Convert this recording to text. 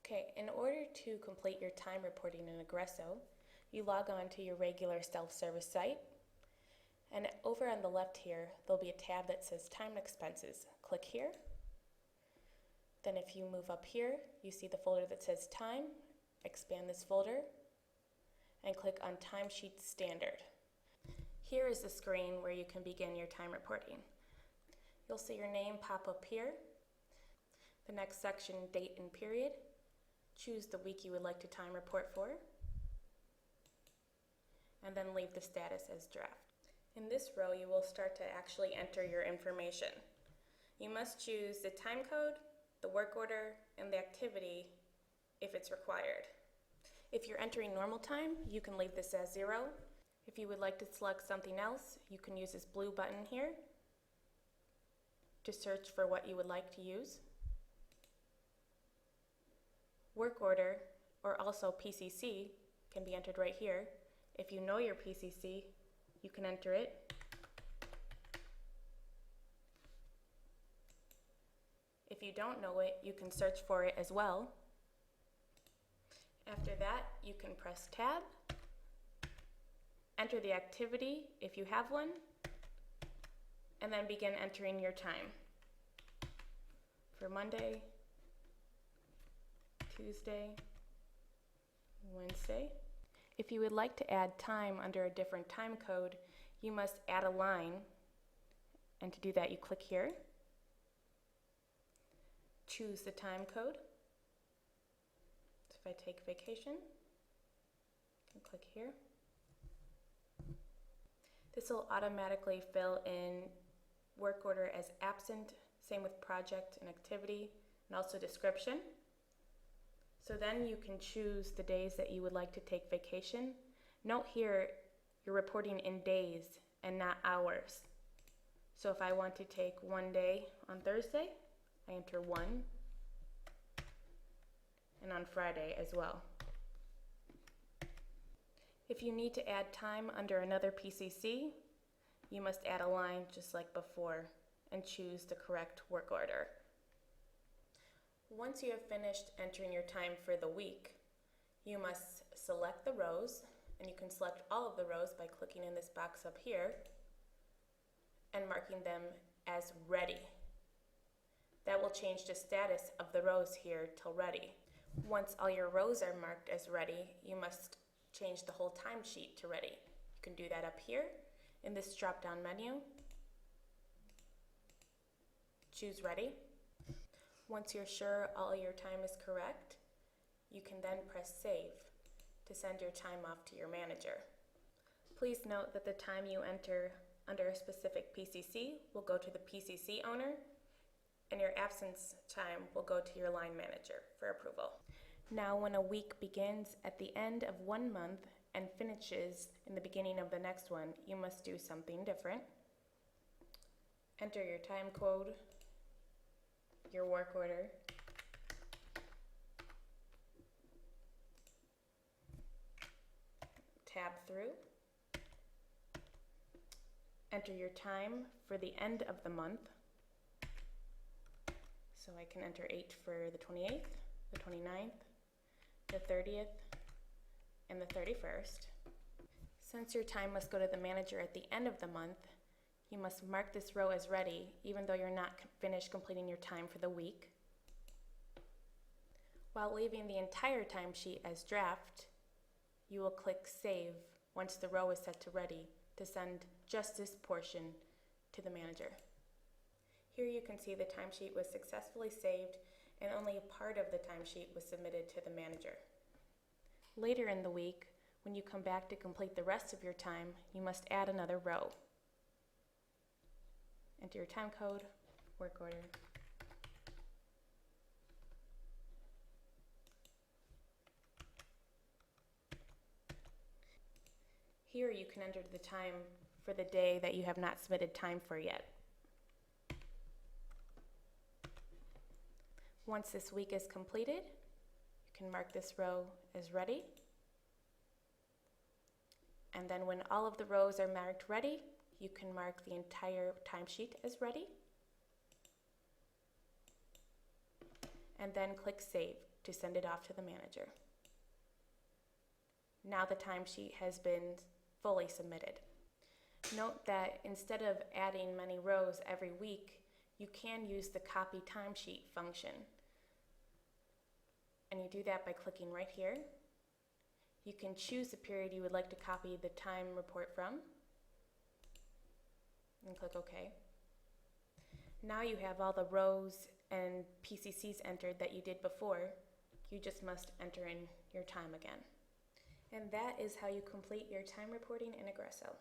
Okay, in order to complete your time reporting in Agresso, you log on to your regular self-service site, and over on the left here, there'll be a tab that says Time and Expenses. Click here. Then if you move up here, you see the folder that says Time. Expand this folder and click on Timesheet Standard. Here is the screen where you can begin your time reporting. You'll see your name pop up here. The next section, Date and Period. Choose the week you would like to time report for, and then leave the status as draft. In this row, you will start to actually enter your information. You must choose the time code, the work order, and the activity if it's required. If you're entering normal time, you can leave this as 0. If you would like to select something else, you can use this blue button here to search for what you would like to use. Work order, or also PCC, can be entered right here. If you know your PCC, you can enter it. If you don't know it, you can search for it as well. After that, you can press Tab, enter the activity if you have one, and then begin entering your time for Monday, Tuesday, Wednesday. If you would like to add time under a different time code, you must add a line, and to do that you click here, choose the time code. So if I take vacation, I can click here. This will automatically fill in work order as absent, same with project and activity, and also description. So then you can choose the days that you would like to take vacation. Note here, you're reporting in days and not hours. So if I want to take one day on Thursday, I enter 1, and on Friday as well. If you need to add time under another PCC, you must add a line just like before and choose the correct work order. Once you have finished entering your time for the week, you must select the rows, and you can select all of the rows by clicking in this box up here and marking them as ready. That will change the status of the rows here till ready. Once all your rows are marked as ready, you must change the whole timesheet to ready. You can do that up here in this drop-down menu. Choose ready. Once you're sure all your time is correct, you can then press save to send your time off to your manager. Please note that the time you enter under a specific PCC will go to the PCC owner, and your absence time will go to your line manager for approval. Now, when a week begins at the end of one month and finishes in the beginning of the next one, you must do something different. Enter your time code, your work order, tab through, enter your time for the end of the month. So I can enter 8 for the 28th, the 29th, the 30th, and the 31st. Since your time must go to the manager at the end of the month, you must mark this row as ready, even though you're not finished completing your time for the week. While leaving the entire timesheet as draft, you will click Save once the row is set to ready to send just this portion to the manager. Here you can see the timesheet was successfully saved and only a part of the timesheet was submitted to the manager. Later in the week, when you come back to complete the rest of your time, you must add another row. Enter your time code, work order. Here you can enter the time for the day that you have not submitted time for yet. Once this week is completed, you can mark this row as ready. And then when all of the rows are marked ready, you can mark the entire timesheet as ready. And then click Save to send it off to the manager. Now the timesheet has been fully submitted. Note that instead of adding many rows every week, you can use the copy timesheet function. And you do that by clicking right here. You can choose the period you would like to copy the time report from, and click OK. Now you have all the rows and PCCs entered that you did before. You just must enter in your time again. And that is how you complete your time reporting in Agresso.